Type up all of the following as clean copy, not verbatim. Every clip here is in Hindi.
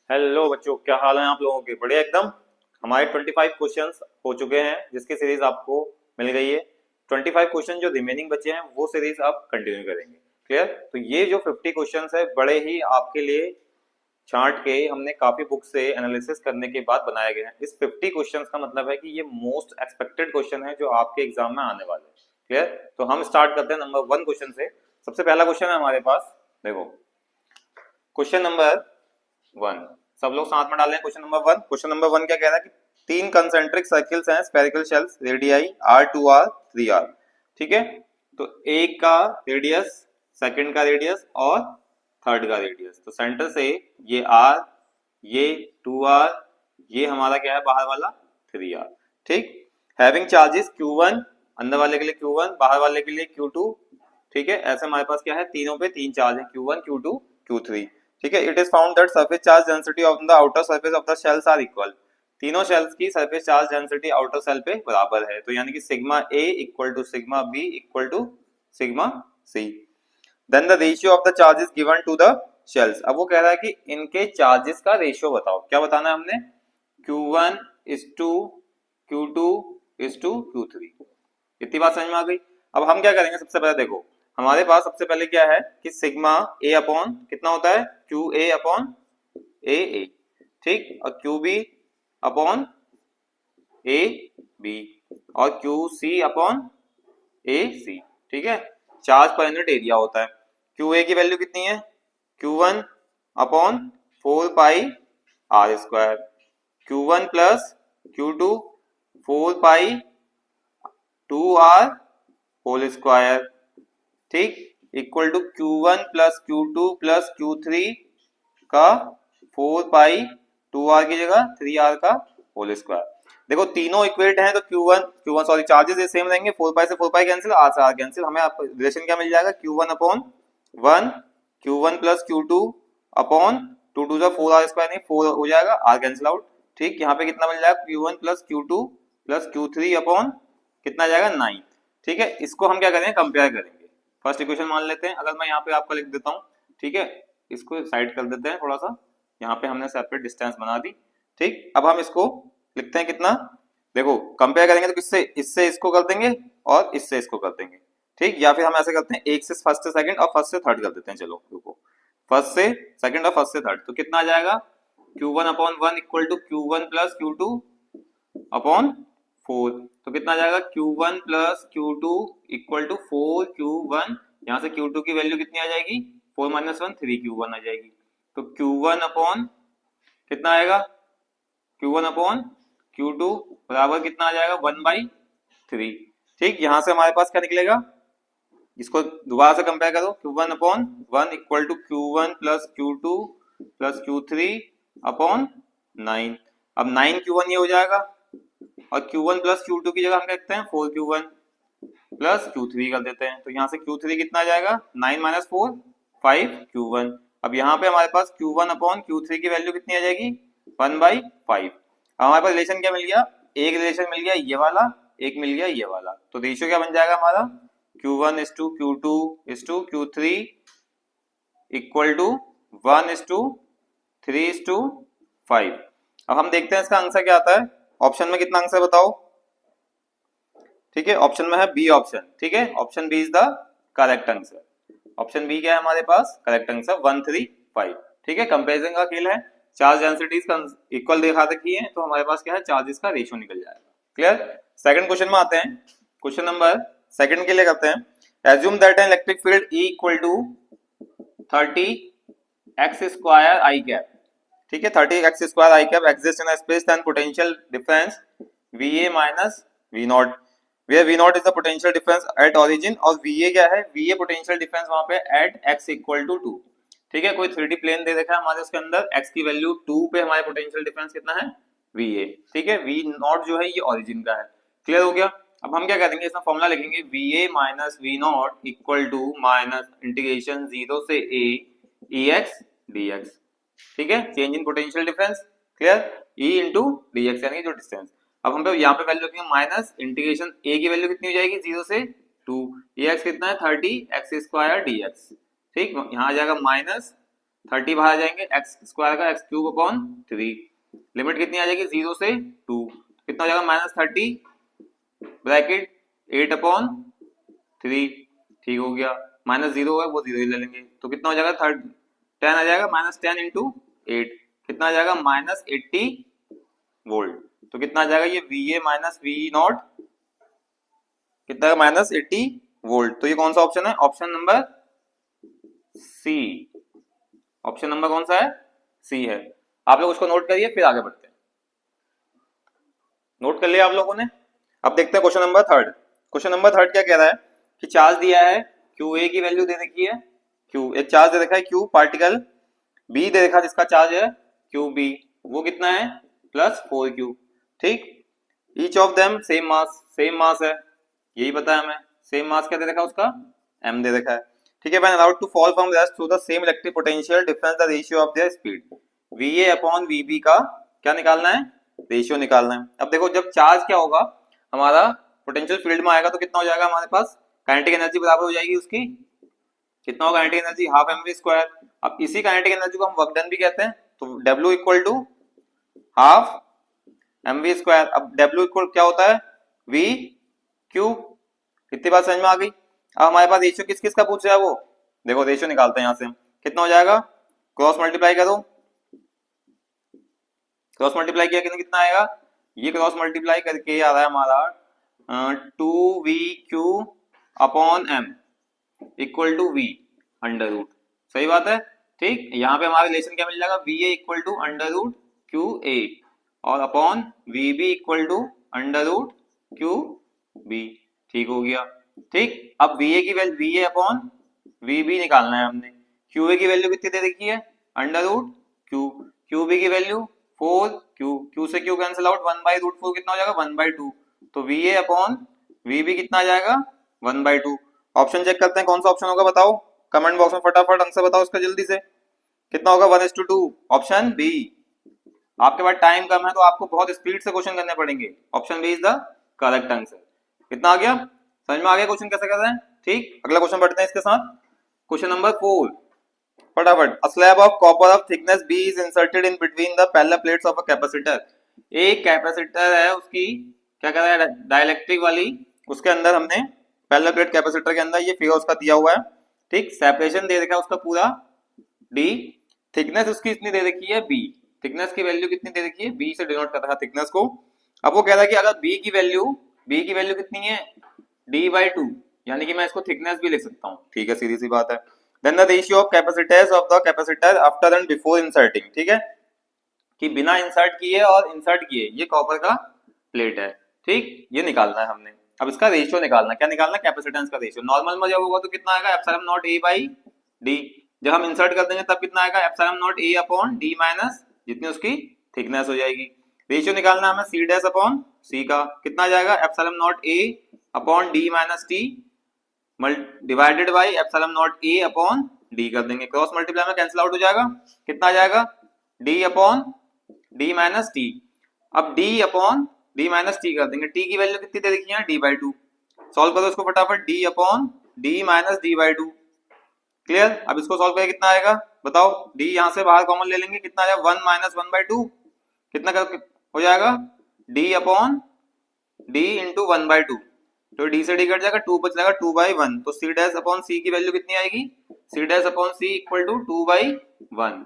हेलो बच्चों, क्या हाल है आप लोगों के? बढ़िया एकदम। हमारे 25 क्वेश्चंस हो चुके हैं जिसकी सीरीज आपको मिल गई है। 25 क्वेश्चन जो रिमेनिंग बचे हैं वो सीरीज आप कंटिन्यू करेंगे। क्लियर? तो ये जो 50 क्वेश्चंस है बड़े ही आपके लिए छांट के हमने काफी बुक से एनालिसिस करने के बाद बनाए गए हैं। इस 50 क्वेश्चंस का मतलब है कि ये मोस्ट एक्सपेक्टेड क्वेश्चन है जो आपके एग्जाम में आने वाले हैं। क्लियर? तो हम स्टार्ट करते हैं नंबर 1 क्वेश्चन से। सबसे पहला क्वेश्चन है हमारे पास, देखो क्वेश्चन नंबर 1। सब लोग साथ में डालें। Question number 1। क्वेश्चन नंबर 1 क्या कह रहा है कि तीन कंसेंट्रिक सर्किल्स हैं, spherical shells, radii R2R 3R। ठीक है, तो एक का रेडियस, सेकंड का रेडियस और थर्ड का रेडियस। तो सेंटर से ये R, ये 2R, ये हमारा क्या है बाहर वाला 3R। ठीक, हैविंग चार्जेस Q1, अंदर वाले के लिए Q1, बाहर वाले के लिए Q2। ठीक है, ऐसे हमारे पास क्या है, तीनों पे तीन चार्ज है, Q1, Q2, Q3। ठीक है, it is found that surface charge density of the outer surface of the shells are equal. तीनों शेल्स की surface charge density outer shell पे बराबर है, तो यानी कि sigma A equal to sigma B equal to sigma C. Then the ratio of the charges given to the shells. अब वो कह रहा है कि इनके चार्जेस का रेशियो बताओ। क्या बताना है हमने? Q1 is to Q2 is to Q3। इतनी बात समझ में आ गई। अब हम क्या करेंगे, सबसे पहले देखो हमारे पास सबसे पहले क्या है कि सिग्मा ए अपॉन कितना होता है, Q A upon A A. ठीक, और Q B upon A B और Q C upon A C. ठीक है, चार्ज पर यूनिट एरिया होता है। क्यू ए की वैल्यू कितनी है, Q1 upon 4 pi R², Q1 plus Q2 4 pi 2R whole square. ठीक, equal to Q1 plus Q2 plus Q3 का 4 पाई 2R की जगह 3R का होल स्क्वायर। देखो तीनों इक्वेट हैं तो Q1 सॉरी चार्जेस सेम रहेंगे। 4 पाई से 4 पाई कैंसिल, R से R कैंसिल। हमें रिलेशन क्या मिल जाएगा, Q1 upon 1 Q1 plus Q2 upon 2 2 4R² नहीं 4 हो जाएगा, R कैंसिल आउट। ठीक, यहाँ पे कितना मिल जाएगा, Q1 plus Q2 plus Q3 upon कितना जाएगा 9। ठीक है, इसको हम क्या करेंगे, कंपेयर करेंगे। फर्स्ट इक्वेशन मान लेते हैं, अगर मैं यहाँ पे आपको लिख देता हूँ। ठीक है, इसको साइड कर देते हैं थोड़ा सा, यहाँ पे हमने सेपरेट डिस्टेंस बना दी। ठीक, अब हम इसको लिखते हैं कितना, देखो कंपेयर करेंगे तो किससे, इससे इसको कर देंगे और इससे इसको कर देंगे। ठीक, या फिर हम ऐसे करते हैं, एक से फर्स्ट से सेकंड और फर्स्ट से थर्ड कर देते हैं। चलो रुको, फर्स्ट से सेकंड और फर्स्ट से थर्ड, तो कितना आ जाएगा, Q1 upon 1 equal to Q1 plus Q2 upon 4। तो कितना आ जाएगा, Q1 plus Q2 equal to 4Q1। यहाँ से Q2 की वैल्यू कितनी आ जाएगी, 4 माइनस 1 3Q1 आ जाएगी। तो Q1 अपॉन कितना आएगा, Q1 अपॉन Q2 बराबर कितना आ जाएगा, 1/3। ठीक, यहां से हमारे पास क्या निकलेगा, इसको दोबारा से कंपेयर करो, Q1 upon 1 equal to Q1 plus Q2 plus Q3 upon 9। अब 9Q1 ये हो जाएगा और Q1 प्लस Q2 की जगह हम कहते हैं 4Q1 प्लस Q3 कर देते हैं। तो यहाँ से Q3 कितना आ जाएगा, 9 माइनस 4 5Q1। अब यहाँ पे हमारे पास Q1 अपॉन Q3 की वैल्यू कितनी आ जाएगी, 1/5। अब हमारे पास रिलेशन क्या मिल गया, एक रिलेशन मिल गया ये वाला, एक मिल गया ये वाला। तो रेशियो क्या बन जाएगा हमारा, Q1 is to Q2 is to Q3 equal to 1 is to 3 is to 5। अब हम देखते हैं इसका आंसर क्या आता है। ऑप्शन में कितना आंसर बताओ। ठीक है, ऑप्शन में है बी ऑप्शन। ठीक है, option B is the correct answer. Option B क्या है हमारे पास, करेक्ट आंसर 135। ठीक है, कंपेरिजन का खेल है, चार्ज डेंसिटीज का इक्वल दिखा रखी है तो हमारे पास क्या है, चार्जेस का रेशियो निकल जाएगा। क्लियर? सेकंड क्वेश्चन में आते हैं। क्वेश्चन नंबर सेकंड के लिए करते हैं, assume that an electric field E equal to 30x² I cap. ठीक है, 30x² I cap exist in space then potential difference VA minus V0, where V0 is the potential difference at origin और VA क्या है, VA potential difference वहां पे at x equal to 2। ठीक है, कोई 3D प्लेन दे रखा है हमारे, उसके अंदर x की वैल्यू 2 पे हमारे पोटेंशियल डिफरेंस कितना है, VA। ठीक है, V0 जो है ये ओरिजिन का है। क्लियर हो गया? अब हम क्या करेंगे, इसमें फॉर्मूला लिखेंगे VA minus V0 equal to minus integration 0 से a EX dx। ठीक है, change in potential difference. Clear, E into dx यानी जो डिस्टेंस। अब हम यहाँ पे वैल्यू रखेंगे माइनस इंटीग्रेशन a की वैल्यू कितनी हो जाएगी, 0 से 2, ये x कितना है 30x² dx। ठीक, यहाँ आ जाएगा माइनस 30 बाहर आ जाएंगे, एक्स स्क्वायर का एक्स क्यूब अपॉन 3, लिमिट कितनी आ जाएगी 0 से 2, कितना हो जाएगा -30 ब्रैकेट 8 अपॉन 3, ठीक हो गया, -0 है वो 0 ही ले लेंगे, तो कितना हो जाएगा 10 आ जाएगा, -10 इंटू 8 कितना आ जाएगा -80 वोल्ट, तो कितना आ जाएगा ये VA माइनस वी नॉट कितना है -80 वोल्ट, तो ये कौन सा ऑप्शन है, option number C, option number कौन सा है, सी है। आप लोग उसको नोट करिए फिर आगे बढ़ते हैं, नोट कर लिया आप लोगों ने। अब देखते हैं question number third. Question number third क्या कह रहा है कि चार्ज दिया है क्यू ए की वैल्यू दे रखी है, क्यू एक चार्ज दे रखा है क्यू पार्टिकल बी दे रखा है जिसका चार्ज है क्यू बी, वो कितना है +4q, ठीक, each of them same mass है, यही पता है हमें, सेम मास क्या दे रखा है उसका m दे रखा है, ठीक है। When allowed to fall from rest through the same electric potential difference the ratio of their speed, VA upon VB का क्या निकालना है, रेशियो निकालना है। अब देखो जब चार्ज क्या होगा हमारा पोटेंशियल फील्ड में आएगा तो कितना हो जाएगा हमारे पास, काइनेटिक एनर्जी बराबर हो जाएगी उसकी, कितना होगा काइनेटिक एनर्जी हाफ mv²। अब इसी काइनेटिक एनर्जी को हम वर्क डन भी कहते हैं, तो W equal to half mv²। अब W इक्वल क्या होता है V Q, कितनी बात समझ में आ गई। अब हमारे पास रेशियो किस किस का पूछ रहा है वो, देखो रेशियो निकालते हैं यहाँ से, कितना हो जाएगा, क्रॉस मल्टीप्लाई करो, क्रॉस मल्टीप्लाई किया कितना आएगा, ये क्रॉस मल्टीप्लाई करके आ रहा है हमारा 2VQ upon m equal to V under root, सही बात है, ठीक। यहाँ पे हमारा रिलेशन क्या मिल जाएगा, VA equal to under root QA और upon VB equal to under root QB, ठीक हो गया, ठीक। अब VA की वैल्यू VA अपॉन VB निकालना है हमने, QA की वैल्यू कितनी दे रखी है अंडर रूट Q, QB की वैल्यू 4Q, Q से Q कैंसिल आउट 1/√4 कितना हो जाएगा 1/2, तो VA अपॉन VB कितना आ जाएगा 1/2। ऑप्शन चेक करते हैं कौन सा ऑप्शन होगा, बताओ कमेंट बॉक्स में फटाफट आंसर बताओ इसका जल्दी से, कितना होगा 1:2, ऑप्शन बी। आपके पास टाइम कम है तो आपको बहुत स्पीड से क्वेश्चन करने पड़ेंगे, option B is the correct answer. कितना आ गया, समझ में आ गया क्वेश्चन कैसे कर रहे हैं, ठीक। अगला क्वेश्चन बढ़ते हैं इसके साथ, क्वेश्चन नंबर 4 फटाफट। A slab of copper of thickness B is inserted in between the parallel plates of a capacitor, एक कैपेसिटर है उसकी क्या कर रहा है डाइलेक्ट्रिक वाली, उसके अंदर हमने पैरेलल प्लेट कैपेसिटर के अंदर ये फिगर उसका दिया हुआ है, ठीक, सेपरेशन दे रखा है उसका पूरा D, थिकनेस उसकी इतनी दे रखी है B, थिकनेस की वैल्यू कितनी दे रखी है B से डिनोट कर रहा है थिकनेस को। अब वो कह रहा है कि अगर B की वैल्यू कितनी है D/2, यानी कि मैं इसको थिकनेस भी लिख सकता हूँ, ठीक है, सीधी सी बात है। Then the ratio of capacitance of the capacitor after and before inserting, ठीक है, कि बिना इंसर्ट किए और इंसर्ट किए ये कॉपर का प्लेट है, ठीक, ये निकालना है हमने। अब इसका रेशियो निकालना, क्या निकालना, कैपेसिटेंस का रेशियो। नॉर्मल में जब होगा तो कितना आएगा एप्सिलॉन नॉट A/D, जब हम इंसर्ट कर देंगे तब कितना आएगा epsilon not A upon D minus जितनी उसकी थिकनेस हो जाएगी। रेशियो निकालना हमें C' अपॉन C का, कितना आ जाएगा epsilon not A upon D minus T divided by epsilon not A upon D कर देंगे, क्रॉस मल्टीप्लाई में कैंसिल आउट हो जाएगा, कितना आ जाएगा D upon D minus T। अब D upon D minus T कर देंगे, T की वैल्यू कितनी दे रखी है D/2, सॉल्व करो इसको फटाफट, D upon D minus D/2, clear. अब इसको सॉल्व करके कितना आएगा बताओ, D यहाँ से बाहर कॉमन ले लेंगे, कितना आ जाएगा 1 माइनस 1/2, कितना हो जाएगा D अपॉन D इंटू 1/2, तो D से D कट जाएगा 2 बच जाएगा 2/1, तो C' अपॉन C की वैल्यू कितनी आएगी, C' upon C equal to 2/1,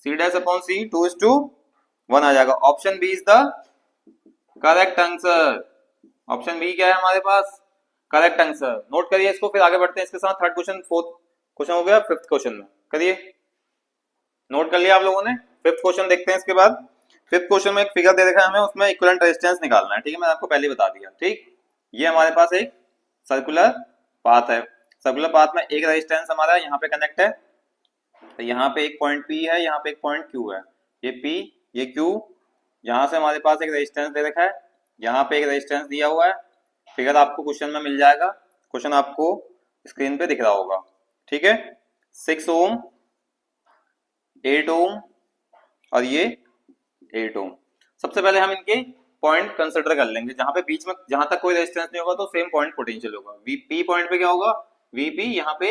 C' upon C 2:1 आ जाएगा। Option B is the correct answer, option B क्या है हमारे पास करेक्ट आंसर। नोट करिए इसको, फिर आगे बढ़ते हैं इसके साथ। थर्ड क्वेश्चन, फोर्थ क्वेश्चन हो गया, फिफ्थ क्वेश्चन में करिए, नोट कर लिया आप लोगों ने। फिफ्थ क्वेश्चन देखते हैं इसके बाद। फिफ्थ क्वेश्चन में एक फिगर दे रखा है हमें, उसमें इक्विवेलेंट रेजिस्टेंस निकालना है, ठीक है, मैंने आपको पहले बता दिया, ठीक। ये हमारे पास एक सर्कुलर पाथ है, सर्कुलर पाथ में एक रेजिस्टेंस हमारा यहाँ पे कनेक्ट है, तो यहाँ पे एक पॉइंट P है, यहाँ पे एक पॉइंट Q है, ये P ये Q, यहाँ से हमारे पास एक रेजिस्टेंस दे रखा है, यहाँ पे एक रेजिस्टेंस दिया हुआ है, फिगर आपको क्वेश्चन में मिल जाएगा, क्वेश्चन आपको स्क्रीन पे दिख रहा होगा, ठीक है। 6 ओम 8 ओम और ये 8 ओम। सबसे पहले हम इनके पॉइंट कंसिडर कर लेंगे, जहां पे बीच में जहां तक कोई रेजिस्टेंस नहीं होगा तो सेम पॉइंट पोटेंशियल होगा। P पॉइंट पे क्या होगा VP, यहाँ पे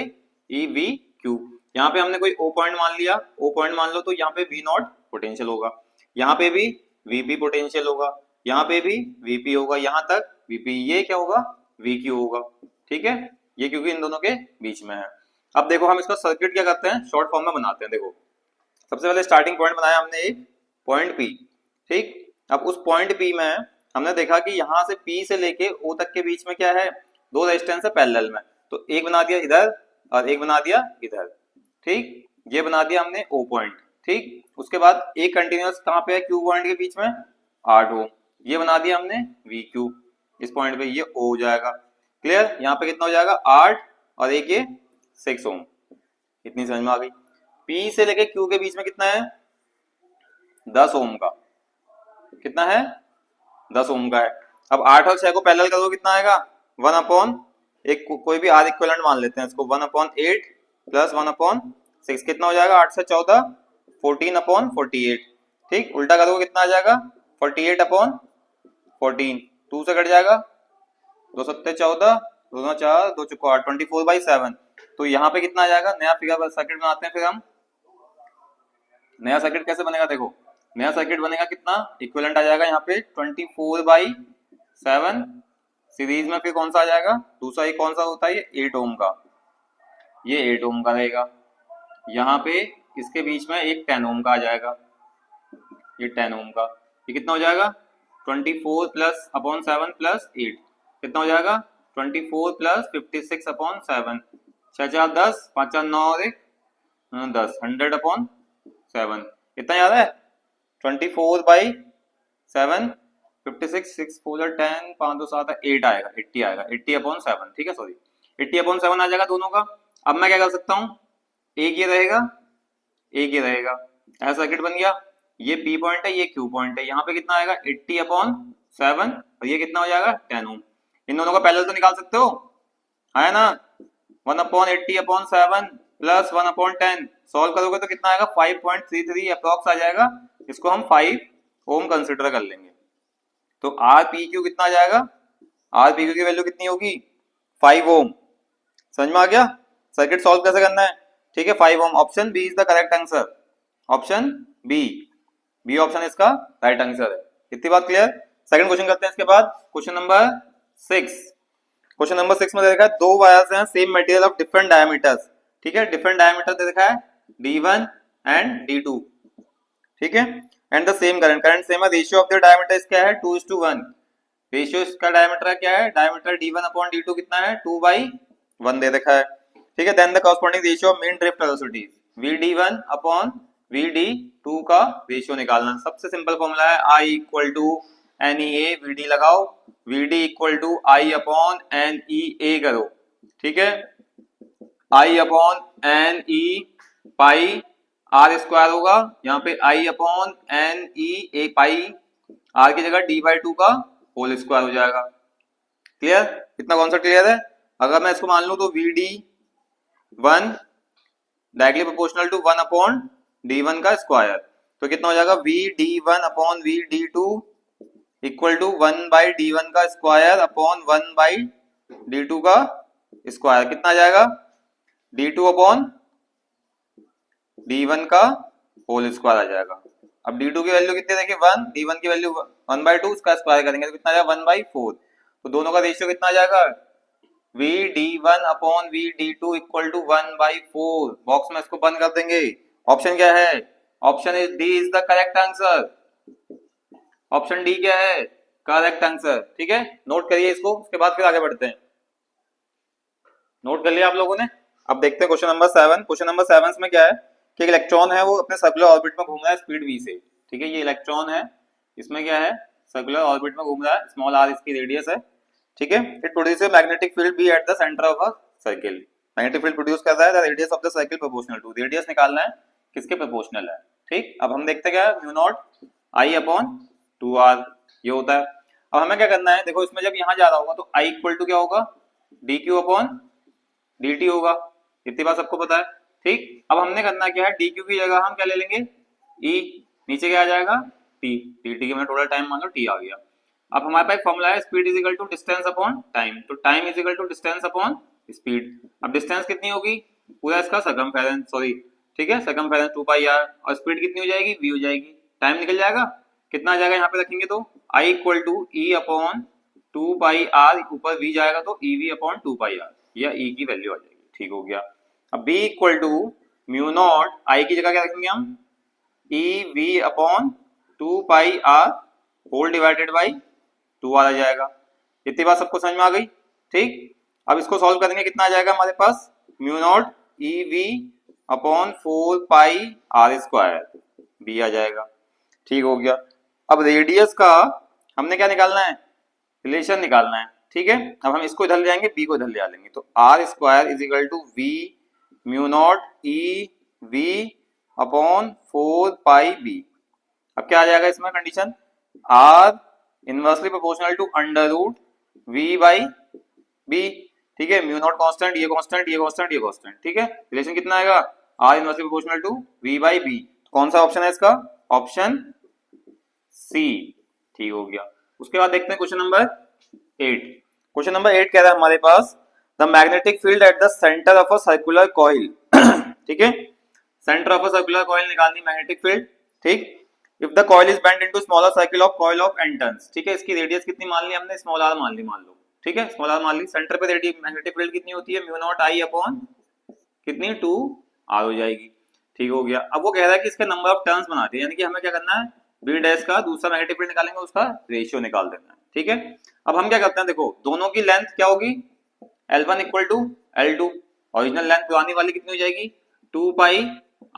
EVQ, यहाँ पे हमने कोई ओ पॉइंट मान लिया, ओ पॉइंट मान लो, तो यहाँ पे वी नॉट पोटेंशियल होगा, यहाँ पे भी वीपी पोटेंशियल होगा, यहाँ पे भी वीपी होगा, यहाँ तक वीपी, ये क्या होगा, वीक्यू होगा। ठीक है, ये क्योंकि इन दोनों के बीच में है। अब देखो हम इसका सर्किट क्या करते हैं, शॉर्ट फॉर्म में बनाते हैं। देखो सबसे पहले स्टार्टिंग पॉइंट बनाया हमने एक पॉइंट पी, ठीक। अब उस पॉइंट पी में हमने देखा कि यहाँ से पी से लेके ओ तक के बीच में क्या है, दो रेजिस्टेंस है पैरेलल में, तो एक बना दिया इधर और एक बना दिया इधर, ठीक। ये बना दिया हमने ओ पॉइंट, ठीक। उसके बाद एक कंटिन्यूअस कहाँ पे है, क्यू पॉइंट के बीच में 8 ओम, ये बना दिया हमने वी क्यू, इस पॉइंट पे ये ओ हो जाएगा। क्लियर, यहाँ पे कितना हो जाएगा 8 और एक ये 6 ओम, इतनी समझ में आ गई। पी से लेके क्यू के बीच में कितना है, 10 ओम का, कितना है 10 ओम का है। अब 8 और 6 को पैरेलल करो कितना आएगा, 1 अपॉन एक कोई भी आर इक्विवेलेंट मान लेते हैं इसको, 1/8 प्लस 1/6, कितना हो जाएगा 8 से 14 14/48, ठीक। उल्टा करोगे कितना आ जाएगा 48/14, 2 से कट जाएगा, 2 सत्ते 14, 2 4, 2 चुको 8, 24/7। तो यहाँ पे कितना आ जाएगा, नया फिगर सर्किट बनाते हैं फिर हम। नया सर्किट कैसे बनेगा, देखो नया सर्किट बनेगा कितना, इक्विवेलेंट आ जाएगा यहाँ पे 24/7, सीरीज में फिर कौन सा आ जाएगा, दूसरा ये कौन सा होता है, ये 8 ओम का, ये 8 ओम का रहेगा। यहाँ पे इसके बीच में एक 10 ओम का आ जाएगा, ये 10 ओम का, ये कितना हो जाएगा 24 प्लस अपॉन 7 प्लस 8, कितना हो जाएगा 24 प्लस 56/7, 6 4 10, 5 4 9 और 1 10, 100/7, कितना याद है 24/7, 56, 6 4 10, 5 2 7 8 आएगा, 80 आएगा, 80/7, ठीक है, सॉरी 80/7 आ जाएगा दोनों का। अब मैं क्या कर सकता हूँ, एक ये रहेगा एक ये रहेगा, ऐसा सर्किट बन गया। ये पी पॉइंट है, ये क्यू पॉइंट है, यहाँ पे कितना आएगा 80/7 और ये कितना हो जाएगा 10 ओम। इन दोनों का पैरेलल तो निकाल सकते हो, है ना, 1/80/7 प्लस 1/10, सॉल्व करोगे तो कितना आएगा 5.33 अप्रॉक्स आ जाएगा, इसको हम 5 ओम कंसिडर कर लेंगे। तो आर पी क्यू कितना आ जाएगा, आर पी क्यू की वैल्यू कितनी होगी 5 ओम। समझ में आ गया सर्किट सॉल्व कैसे करना है, ठीक है 5 ohm. Option B is the correct answer, option B, B option इसका राइट आंसर है। इतनी बात क्लियर। सेकंड क्वेश्चन करते हैं इसके बाद, क्वेश्चन नंबर 6। क्वेश्चन नंबर 6 में देखा है दो वायर्स हैं same material of different diameters, ठीक है, डिफरेंट डायमीटर दे रखा है D1 एंड D2, ठीक है, and the same current, current same है, रेशियो ऑफ द डायमीटर क्या है 2:1, रेशियो इसका डायमीटर क्या है, डायमीटर D1/D2 कितना है 2/1 दे रखा है, ठीक है। Then the corresponding ratio of mean drift velocities, VD1/VD2 का रेशियो निकालना। सबसे सिंपल फॉर्मूला है I equal to NEA, VD लगाओ, VD इक्वल टू I/NEA करो, ठीक है, I/NE पाई R स्क्वायर होगा, यहाँ पे I/NE पाई R की जगह D/2 का होल स्क्वायर हो जाएगा। क्लियर, इतना कॉन्सेप्ट क्लियर है। अगर मैं इसको मान लूं तो VD1 directly proportional to 1/D1 का स्क्वायर, तो कितना हो जाएगा VD1/VD2 इक्वल टू 1/D1 का स्क्वायर अपॉन 1/D2 का स्क्वायर, कितना आ जाएगा D2/D1 का होल स्क्वायर आ जाएगा। अब D2 की वैल्यू कितनी देखिए 1, D1 की वैल्यू 1/2, उसका स्क्वायर करेंगे तो कितना आ जाएगा 1/4, तो दोनों का रेशियो कितना आ जाएगा VD1/VD2 इक्वल टू 1/4। बॉक्स में इसको बंद कर देंगे। ऑप्शन क्या है, option is D is the correct answer, option D क्या है करेक्ट आंसर, ठीक है। नोट करिए इसको, उसके बाद फिर आगे बढ़ते हैं। नोट कर लिया आप लोगों ने। अब देखते हैं क्वेश्चन नंबर 7। क्वेश्चन नंबर 7 में क्या है कि एक इलेक्ट्रॉन है वो अपने सर्कुलर ऑर्बिट में घूम रहा है स्पीड v से, ठीक है, ये इलेक्ट्रॉन है, इसमें क्या है सर्कुलर ऑर्बिट में घूम रहा है, स्मॉल r इसकी रेडियस है, ठीक है। It produces magnetic field B at the centre of a circle, magnetic field produce कर रहा है, the radius of the circle proportional to, radius निकालना है किसके प्रोपोर्शनल है, ठीक। अब हम देखते क्या है म्यू नॉट I/2r ये होता है। अब हमें क्या करना है, देखो इसमें जब यहाँ जा रहा होगा तो I इक्वल टू क्या होगा dq/dt होगा, इतनी बात सबको पता है, ठीक। अब हमने करना क्या है, dq की जगह हम क्या ले लेंगे E, नीचे क्या आ जाएगा t, dt के में टोटल टाइम मान लो t आ गया। अब हमारे पास फॉर्मूला है speed is equal to distance upon time, तो time is equal to distance upon speed. अब डिस्टेंस कितनी होगी पूरा इसका सरकमफेरेंस, सॉरी ठीक है, सरकमफेरेंस 2 पाई आर, और स्पीड कितनी हो जाएगी, v हो जाएगी। टाइम निकल जाएगा, कितना आ जाएगा यहाँ पे रखेंगे तो I equal to E upon 2 pi R, ऊपर v जाएगा तो EV अपॉन 2 पाई आर, या E की वैल्यू आ जाएगी। ठीक हो गया। अब b equal to mu naught, I की जगह क्या रखेंगे हम, EV upon 2 pi R whole divided by 2 आ जाएगा। इतनी बात सबको समझ में आ गई। ठीक, अब इसको सॉल्व करेंगे, कितना आ जाएगा हमारे पास, mu naught EV upon 4 pi R square B आ जाएगा। ठीक हो गया। अब रेडियस का हमने क्या निकालना है, रिलेशन निकालना है। ठीक है, अब हम इसको इधर ले जाएंगे, बी को इधर ले जाएंगे, तो R square is equal to V mu naught E V upon 4 pi B. अब क्या आ जाएगा इसमें condition, R inversely proportional to under root V by B. ठीक है, म्यू नॉट कांस्टेंट, ये कांस्टेंट, ये कांस्टेंट, ये कांस्टेंट। ठीक है, रिलेशन कितना आएगा, R inversely proportional to V by B. कौन सा ऑप्शन है इसका, ऑप्शन सी। ठीक हो गया। उसके बाद देखते हैं क्वेश्चन नंबर 8। क्वेश्चन नंबर 8 कह रहा है हमारे पास, the magnetic field at the centre of a circular coil. ठीक है, centre of a circular coil निकालनी मैग्नेटिक फील्ड। ठीक, if the coil is bent into smaller circle of coil of n turns. ठीक है, इसकी रेडियस कितनी मान ली हमने, स्मॉल आर मान ली, मान लो। ठीक है, स्मॉल आर मान ली। सेंटर पे रेडियस मैग्नेटिक फील्ड कितनी होती है, म्यू नॉट आई अपॉन कितनी 2 आर हो जाएगी। ठीक हो गया। अब वो कह रहा है कि इसका नंबर ऑफ टर्न्स बनाते हैं, यानी कि हमें क्या करना है, बी डैश का दूसरा मैग्नेटिक फील्ड निकालेंगे, उसका रेशियो निकाल देना है। ठीक है, अब हम क्या करते हैं, देखो दोनों की लेंथ क्या होगी, L1 equal to L2। Original length पुरानी वाली कितनी हो जाएगी, 2 पाई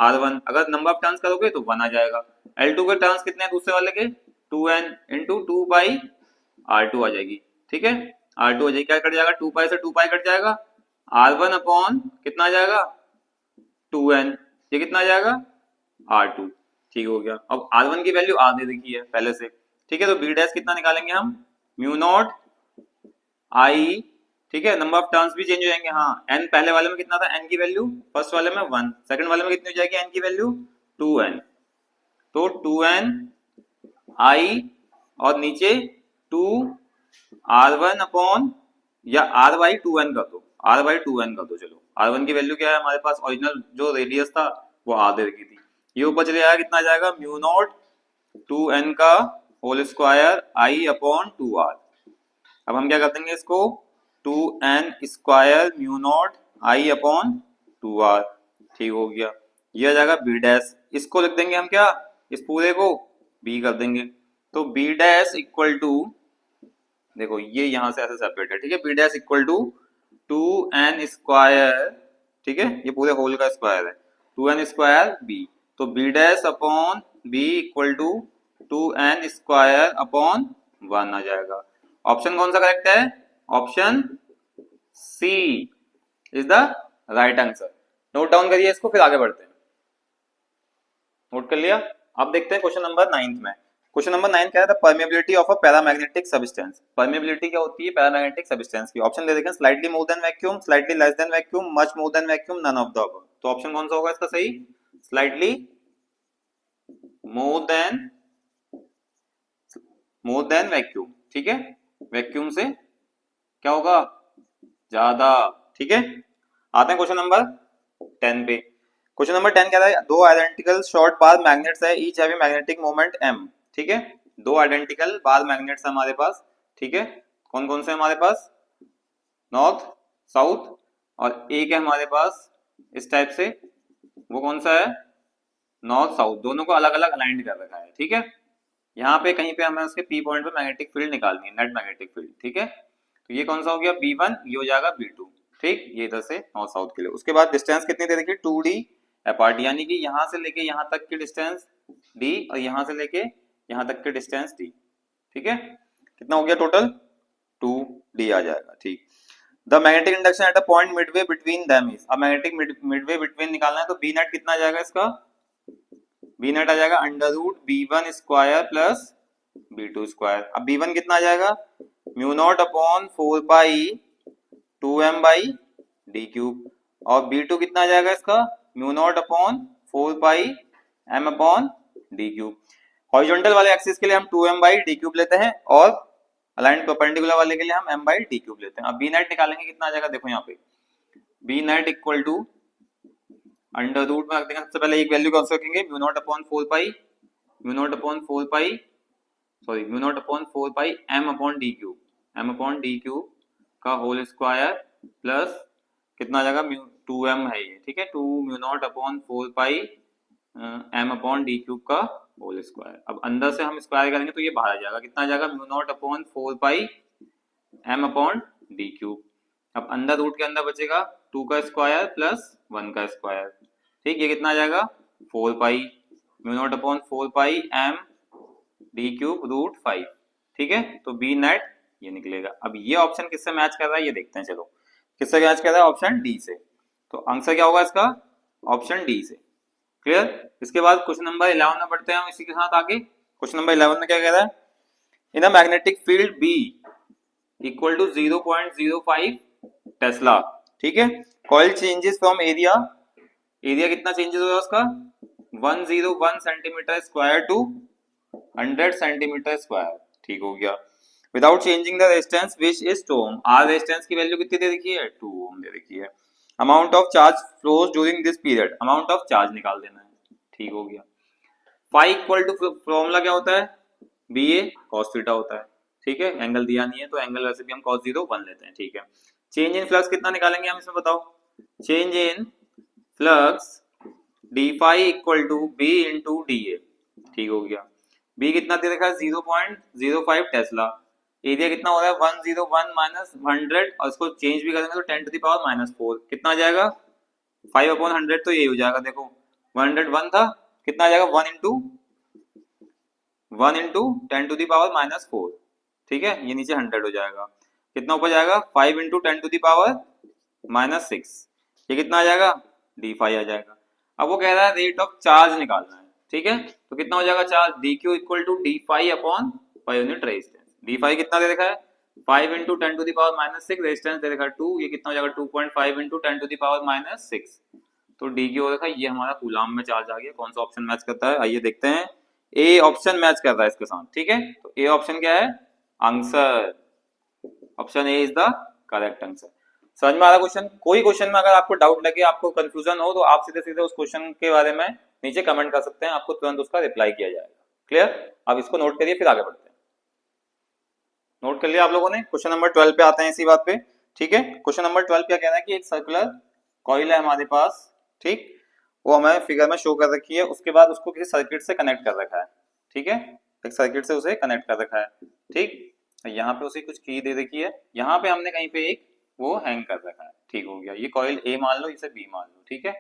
R1। अगर नंबर ऑफ टर्न्स करोगे तो 1 आ जाएगा। L2 के टर्न्स कितने हैं दूसरे वाले के, 2n इंटू 2 पाई R2 आ जाएगी। ठीक है, R2 हो जाएगी, क्या कट जाएगा, 2 पाई से 2 पाई कट जाएगा, R1 अपॉन कितना आ जाएगा 2n, ये कितना आ जाएगा R2। ठीक हो गया। अब R1 की वैल्यू R दे रखी है पहले से। ठीक है, तो B डैश कितना निकालेंगे हम, म्यू नॉट I। ठीक है, नंबर ऑफ टर्न्स भी चेंज हो जाएंगे। हाँ, n पहले वाले में कितना था, n की वैल्यू फर्स्ट वाले में 1, सेकंड वाले में कितनी हो जाएगी n की वैल्यू 2n, तो 2n I और नीचे 2 R1 अपॉन, या R बाई 2n कर दो, R बाई 2n कर दो। चलो R1 की वैल्यू क्या है हमारे पास, ओरिजिनल जो रेडियस था वो R दे रखी थी, ये ऊपर चले आया, कितना आ जाएगा, म्यू नॉट 2n का whole square I upon 2R। अब हम क्या कर देंगे इसको, 2n square mu naught I upon 2R। ठीक हो गया, ये आ जाएगा B डैश। इसको लिख देंगे हम क्या, इस पूरे को B कर देंगे, तो B डैश इक्वल टू, देखो ये यहां से ऐसे सेपरेट है। ठीक है, B dash equal to 2n square, ठीक है, ये पूरे होल का स्क्वायर है, 2n स्क्वायर B, तो B dash upon B equal to 2n square upon 1 आ जाएगा। ऑप्शन कौन सा करेक्ट है, option C is the right answer. Note down करिए इसको, फिर आगे बढ़ते हैं। नोट कर लिया। अब देखते हैं क्वेश्चन नंबर 9 में। क्वेश्चन नंबर 9 क्या है, the permeability of a paramagnetic substance. Permeability क्या होती है पैरामैग्नेटिक सब्सटेंस की, ऑप्शन दे देखें, slightly more than vacuum, slightly less than vacuum, much more than vacuum, none of the above. तो ऑप्शन कौन सा होगा इसका सही, स्लाइटली मोर देन वैक्यूम। ठीक है, वैक्यूम से क्या होगा, ज्यादा। ठीक है, आते हैं क्वेश्चन नंबर 10 पे। क्वेश्चन नंबर 10 कह रहा है, दो आइडेंटिकल शॉर्ट बार मैग्नेट्स है, each having magnetic moment m। ठीक है, दो आइडेंटिकल बार मैग्नेट्स है हमारे पास। ठीक है, कौन कौन से हमारे पास, नॉर्थ साउथ, और एक है हमारे पास इस टाइप से, वो कौन सा है, नॉर्थ साउथ, दोनों को अलग अलग अलाइंड कर रखा है। ठीक है, यहाँ पे कहीं पे हमें उसके पी पॉइंट पे मैग्नेटिक फील्ड निकालनी है, नेट मैग्नेटिक फील्ड। ठीक है, तो ये कौन सा हो गया B1, ये हो जाएगा B2। ठीक, ये इधर से नॉर्थ साउथ के लिए। उसके बाद डिस्टेंस कितनी दे रखी है, 2d अपार्ट, यानी कि यहाँ से लेके यहाँ तक की डिस्टेंस d और यहाँ से लेके यहाँ तक की डिस्टेंस d। ठीक है, कितना हो गया टोटल, 2d आ जाएगा। ठीक, the magnetic induction at a point Midway between them is, अब मैग्नेटिक मिडवे बिटवीन निकालना है, तो B नेट कितना आ जाएगा इसका, B नेट आ जाएगा under root B1 square plus B2 square. अब B1 कितना आ जाएगा, mu naught upon 4 pi 2m by D cube, और B2 कितना आ जाएगा इसका, mu naught upon 4 pi m upon D cube. Horizontal वाले एक्सिस के लिए हम 2m बाई डी क्यूब लेते हैं, और अलाइंड परपेंडिकुलर वाले के लिए हम m बाई डी क्यूब लेते हैं। अब B नेट निकालेंगे, कितना आ जाएगा, देखो यहाँ पे B net equal to under root में रख देंगे सबसे पहले एक वैल्यू कौन सी रखेंगे, mu naught upon 4 pi, mu naught upon 4 pi, sorry mu naught upon 4 pi M upon D cube, M upon D cube का होल स्क्वायर प्लस कितना आ जाएगा, म्यू 2m है ये, ठीक है, 2 mu naught upon 4 pi M upon D cube का होल स्क्वायर। अब अंदर से हम स्क्वायर करेंगे तो ये बाहर आ जाएगा, कितना आ जाएगा, mu naught upon 4 pi M upon D cube. अब अंदर रूट के अंदर बचेगा 2 का स्क्वायर प्लस 1 का स्क्वायर, ठीक, ये कितना आ जाएगा 4 pi mu naught upon 4 pi M D cube root 5, ठीक है, तो बी नेट ये निकलेगा। अब ये ऑप्शन किससे मैच कर रहा है ये देखते हैं, चलो किससे मैच कर रहा है, ऑप्शन डी से, तो आंसर क्या होगा इसका, ऑप्शन डी से। क्लियर। इसके बाद क्वेश्चन नंबर 11 में बढ़ते हैं हम इसी के साथ आगे। क्वेश्चन नंबर 11 में क्या कह रहा है, in a magnetic field B equal to 0.05 tesla, ठीक है, coil changes from area, area कितना चेंजेस होगा उसका 101 centimetre square to 100 centimetre square, ठीक हो गया, without changing the resistance which is 2 ohm. R resistance की वैल्यू कितनी दे रखी है, 2 ओम दे रखी है। Amount of charge flows during this period, amount of charge निकाल देना है, ठीक हो गया। फाई इक्वल टू फॉर्मूला क्या होता है, बी ए कॉस थीटा होता है, ठीक है, एंगल दिया नहीं है तो एंगल वैसे भी हम cos 0 1 लेते हैं, ठीक है। चेंज इन फ्लक्स कितना निकालेंगे हम इसमें बताओ, change in flux D phi equal to B into D A, ठीक हो गया। बी कितना दे रखा है 0.05 टेस्ला, एरिया कितना हो रहा है 101 माइनस 100 और इसको चेंज भी करेंगे तो 10 टू द पावर माइनस 4, कितना आ जाएगा 5 अपॉन 100, तो यही हो जाएगा, देखो 101 था, कितना आ जाएगा 1 into 10 to the power minus 4, ठीक है, ये नीचे 100 हो जाएगा, कितना ऊपर जाएगा 5 into 10 to the power minus 6, ये कितना आ जाएगा d5 आ जाएगा। अब वो कह रहा है रेट ऑफ चार्ज निकालना है, ठीक है, तो कितना हो जाएगा charge dq equal to d5 upon per unit resistance, d5 कितना दे रखा है 5 into 10 to the power minus 6, resistance दे रखा है 2, ये कितना हो जाएगा 2.5 into 10 to the power minus 6, तो dq हो रखा है, ये हमारा कूलाम में चार्ज आ गया। कौन सा ऑप्शन मैच करता है, आइए देखते हैं, ए ऑप्शन मैच कर रहा है इसके साथ, ठीक है, तो ए ऑप्शन क्या है answer, option A is the correct answer. समझ में आ रहा क्वेश्चन, कोई क्वेश्चन में अगर आपको डाउट लगे, आपको कंफ्यूजन हो, तो आप सीधे सीधे उस क्वेश्चन के बारे में नीचे कमेंट कर सकते हैं, आपको तुरंत उसका रिप्लाई किया जाएगा। क्लियर, अब इसको नोट करिए फिर आगे बढ़ते हैं। नोट कर लिया आप लोगों ने, क्वेश्चन नंबर 12 पे आते हैं इसी बात पे, ठीक है। क्वेश्चन नंबर 12 क्या कह रहा है कि एक सर्कुलर कॉइल है हमारे पास, ठीक, वो हमें फिगर में शो कर रखी है, उसके बाद उसको किसी सर्किट से कनेक्ट कर रखा है, ठीक है, एक सर्किट से उसे कनेक्ट कर रखा है, ठीक, यहाँ पे उसे कुछ की दे रखी है, यहाँ पे हमने कहीं पे एक वो हैंग कर रखा है, ठीक हो गया, ये कॉइल ए मान लो, इसे बी मान लो, ठीक है।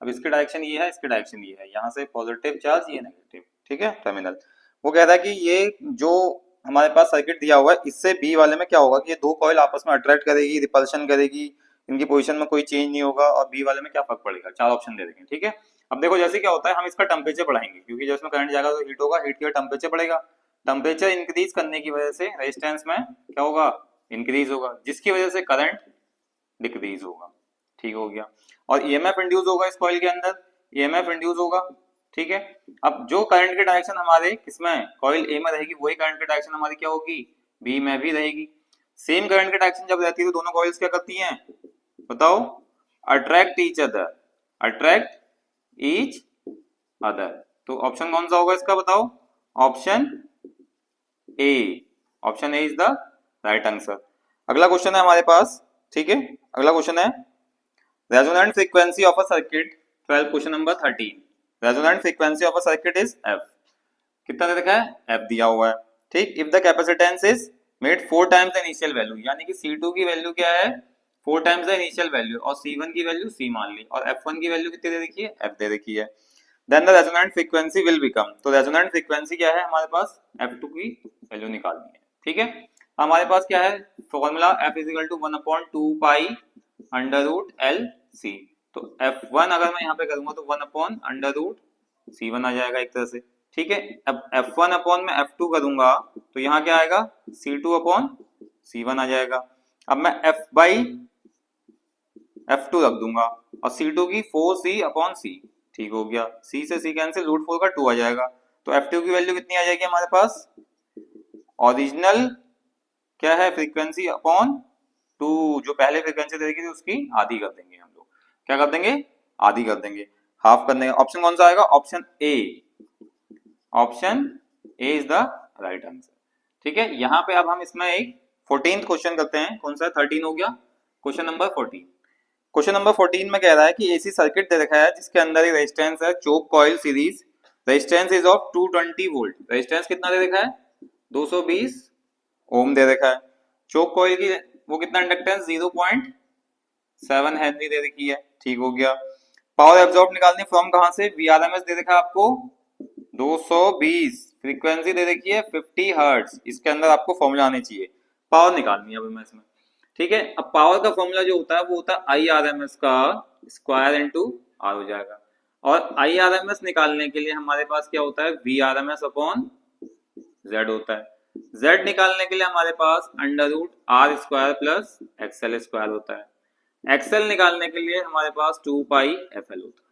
अब इसकी डायरेक्शन ये है, इसकी डायरेक्शन ये है, यहाँ से पॉजिटिव चार्ज, ये नेगेटिव, ठीक है, टर्मिनल। वो कह रहा है कि ये जो हमारे पास सर्किट दिया हुआ है, इससे बी वाले में क्या होगा कि ये दो कॉइल आपस में अट्रैक्ट करेगी, रिपल्शन करेगी, इनकी पोजीशन में कोई चेंज नहीं होगा, और बी वाले में क्या फर्क पड़ेगा, चार ऑप्शन दे देंगे, ठीक है। अब देखो जैसे क्या होता है, हम इसका टेम्परेचर बढ़ाएंगे, क्योंकि जब इसमें करंट जाएगा तो हीट होगा, हीट की टेम्परेचर बढ़ेगा, टेम्परेचर इंक्रीज करने की वजह से रेजिस्टेंस में क्या होगा, इंक्रीज होगा, जिसकी वजह से करंट डिक्रीज होगा, ठीक हो गया, और ईएमएफ इंड्यूस होगा इस कॉइल के अंदर, ईएमएफ इंड्यूस होगा, ठीक है। अब जो करंट की डायरेक्शन हमारे किसमें कॉइल ए में रहेगी, वही करंट की डायरेक्शन हमारी क्या होगी, बी में भी रहेगी। सेम करंट की डायरेक्शन जब रहती है तो दोनों कॉइल्स क्या करती हैं बताओ, attract each other, attract each other, तो ऑप्शन कौन सा होगा इसका बताओ, option A, option A is the right answer. अगला क्वेश्चन है हमारे पास, ठीक है, अगला क्वेश्चन है resonant frequency of a circuit 12, question number 13, resonant frequency of a circuit is F, कितना दे रखा है एफ दिया हुआ है, ठीक, if the capacitance is made 4 times the initial value, यानी कि C2 की वैल्यू क्या है 4 टाइम्स द इनिशियल वैल्यू, और C1 की वैल्यू C मान ली, और F1 की वैल्यू कितनी दे रखी है F दे रखी है, then the resonant frequency will become, तो रेजोनेंट फ्रीक्वेंसी क्या है हमारे पास F2 की वैल्यू निकालनी है, ठीक है। हमारे पास क्या है formula F is equal to 1/2 pi under root L C, तो F1 अगर मैं यहाँ पे करूंगा तो 1/√C1 आ जाएगा एक तरह से, ठीक है। अब F1 अपॉन में F2 करूंगा तो यहाँ क्या आएगा C2/C1 आ जाएगा। अब मैं F/F2 रख दूंगा और C2 की 4C/C, ठीक हो गया, C से C कैंसिल, √4 का 2 आ जाएगा, तो F2 की वैल्यू कितनी आ जाएगी हमारे पास, ओरिजिनल क्या है फ्रीक्वेंसी अपॉन 2, जो पहले फ्रीक्वेंसी दे रखी थी उसकी आधी कर देंगे हम लोग, क्या कर देंगे आधी कर देंगे। हाफ करने का ऑप्शन कौन सा आएगा? Option A, option A is the right answer. ठीक है, यहाँ पे अब हम इसमें एक 14th क्वेश्चन करते हैं। कौन सा? 13 हो गया, क्वेश्चन नंबर 14। क्वेश्चन नंबर 14 में कह रहा है कि एसी सर्किट दे रखा है जिसके अंदर एक रेजिस्टेंस है choke coil series, resistance is of 220 volt. Resistance कितना दे रखा है? 220 ओम दे रखा है। चोक कॉइल की वो कितना इंडक्टेंस? 0.7 हेनरी दे रखी है। ठीक हो गया। पावर एब्जॉर्ब निकालनी फ्रॉम कहां से? वीआरएमएस दे रखा है आपको 220, फ्रीक्वेंसी दे रखी है 50 हर्ट्ज। इसके अंदर आपको फॉर्मूला आने चाहिए, पावर निकालनी है अभी मैं इसमें। ठीक है, अब पावर का फॉर्मूला जो होता है वो होता है आई आर एम एस का स्क्वायर इंटू आर हो जाएगा। और आई आर एम एस निकालने के लिए हमारे पास क्या होता है? V R M S upon Z होता है। जेड निकालने के लिए हमारे पास under root R square plus X L square होता है। एक्सएल निकालने के लिए हमारे पास 2 पाई एफ एल होता है।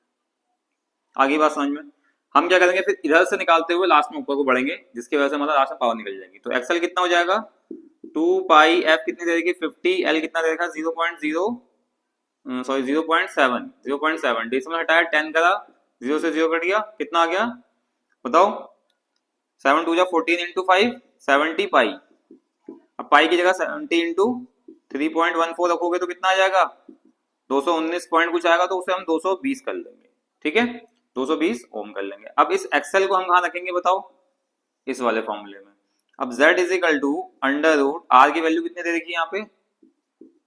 आगे बात समझ में? हम क्या करेंगे फिर? इधर से निकालते हुए लास्ट में ऊपर को बढ़ेंगे, जिसकी वजह से हमारा लास्ट में पावर निकल जाएगी। तो एक्सएल कितना हो जाएगा? 2 पाई एफ कितनी दे देगी? 50, एल कितना दे देखा? 0.0 सॉरी 0.7 डेसिमल हटाया 10 करा, 0 से 0 कट गया, कितना आ गया बताओ? 7 2 जा 14 इंटू 5 70 पाई। अब पाई की जगह 70 इंटू 3.14 रखोगे तो कितना आ जाएगा? 219 पॉइंट कुछ आएगा, तो उसे हम 220 कर लेंगे। ठीक है, 220 ओम कर लेंगे। अब इस एक्सेल को हम कहाँ रखेंगे बताओ? इस वाले फॉर्मूले में। अब Z is equal to under root R की वैल्यू कितनी दे रखी है यहाँ पे?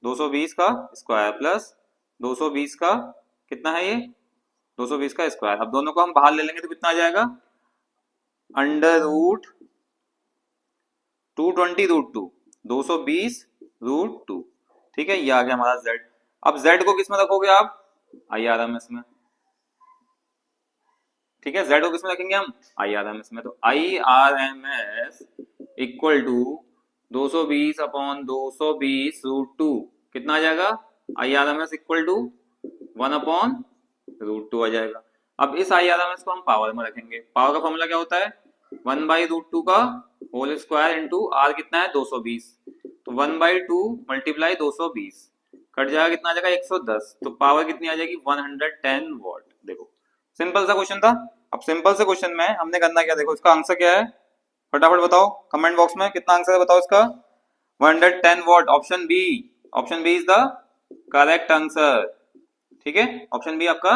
220 का स्क्वायर प्लस 220 का कितना है ये? 220 का स्क्वायर। अब दोनों को हम बाहर ले लेंगे तो कितना आ जाएगा? Under root 220 root 2, 220 root 2। ठीक है, ये आ गया हमारा Z। अब Z को किस में रखोगे आप? IRMS में। ठीक है, Z को किसमें रखेंगे हम? IRMS में। तो IRMS equal to 220 upon 220 root 2 कितना आ जाएगा? IRMS equal to 1 upon root 2 आ जाएगा। अब इस IRMS को हम पावर में रखेंगे। पावर का फॉर्मूला क्या होता है? 1 बाई रूट 2 का होल स्क्वायर इंटू आर कितना है? 220। तो 1 बाई 2 मल्टीप्लाई 220 कट जाएगा, कितना आ जाएगा? 110। तो पावर कितनी आ जाएगी? 110 वॉट। देखो सिंपल सा क्वेश्चन था। अब सिंपल से क्वेश्चन में हमने करना क्या? देखो इसका आंसर क्या है, फटाफट बताओ कमेंट बॉक्स में, कितना आंसर है बताओ इसका? 110 watt. Option B, option B is the correct answer. ठीक है, ऑप्शन बी आपका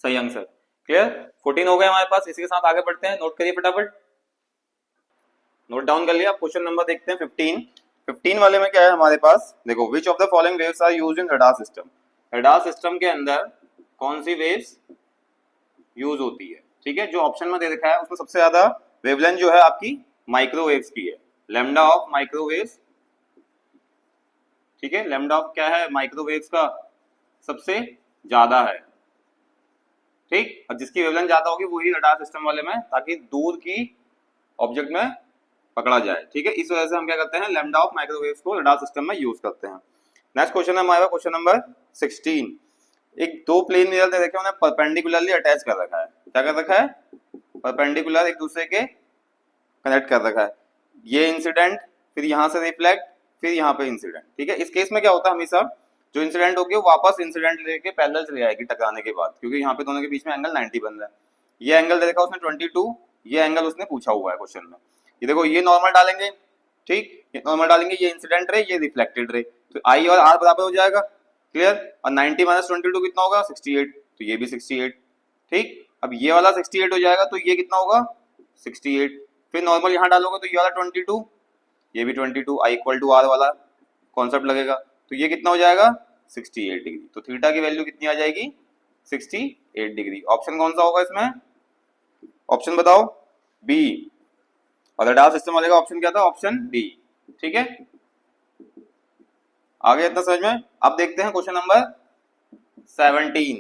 सही आंसर। क्लियर? 14 हो गए हमारे पास। इसी के साथ आगे बढ़ते हैं, नोट करिए फटाफट, नोट डाउन कर लिया। क्वेश्चन नंबर देखते हैं 15। 15 वाले में क्या है हमारे पास? देखो which of the following waves are used in radar system. Radar system के अंदर कौन सी वेव्स यूज होती है? ठीक है, जो ऑप्शन में दे रखा है उसमें सबसे ज्यादा वेवलेंथ जो है आपकी माइक्रोवेव्स की है, लैम्डा ऑफ माइक्रोवेव्स। ठीक है, लैम्डा ऑफ क्या है? माइक्रोवेव्स का सबसे ज्यादा है। ठीक, और जिसकी वेवलेंथ ज्यादा होगी वही रडार सिस्टम वाले में, ताकि दूर की ऑब्जेक्ट में पकड़ा जाए। ठीक है, इस वजह से हम क्या करते हैं? लैम्डा ऑफ माइक्रोवेव्स को रडार सिस्टम में यूज करते हैं। नेक्स्ट क्वेश्चन है हमारा क्वेश्चन नंबर 16। एक दो प्लेन मिरर दे रखे हैं, उन्हें परपेंडिकुलरली अटैच कर रखा है। क्या कर रखा है? परपेंडिकुलर एक दूसरे के कनेक्ट कर रखा है। ये इंसिडेंट, फिर यहाँ से रिफ्लेक्ट, फिर यहाँ पे इंसिडेंट। ठीक है, इस केस में क्या होता है? हमेशा जो इंसिडेंट होगी वो वापस इंसिडेंट लेके पैरेलल चली जाएगी टकराने के बाद, क्योंकि यहाँ पे दोनों के बीच में एंगल 90 बन रहा है। ये एंगल दे रखा है उसने 22, ये एंगल उसने पूछा हुआ है क्वेश्चन में। ये देखो, ये नॉर्मल डालेंगे, ठीक, ये नॉर्मल डालेंगे, ये इंसिडेंट रे, ये रिफ्लेक्टेड रे, तो आई और आर बराबर हो जाएगा। क्लियर? और 90 माइनस 22 कितना होगा? 68, तो ये भी 68। ठीक, अब ये वाला 68 हो जाएगा, तो ये कितना होगा? 68। फिर नॉर्मल यहाँ डालोगे तो ये वाला 22, ये भी 22, आई इक्वल टू आर वाला कॉन्सेप्ट लगेगा, तो ये कितना हो जाएगा? 68 डिग्री। तो थीटा की वैल्यू कितनी आ जाएगी? 68 डिग्री। ऑप्शन कौन सा होगा इसमें? ऑप्शन बताओ? बी। और रडार सिस्टम वाले का ऑप्शन क्या था? Option B. ठीक है, आगे इतना समझ में। अब देखते हैं क्वेश्चन नंबर 17।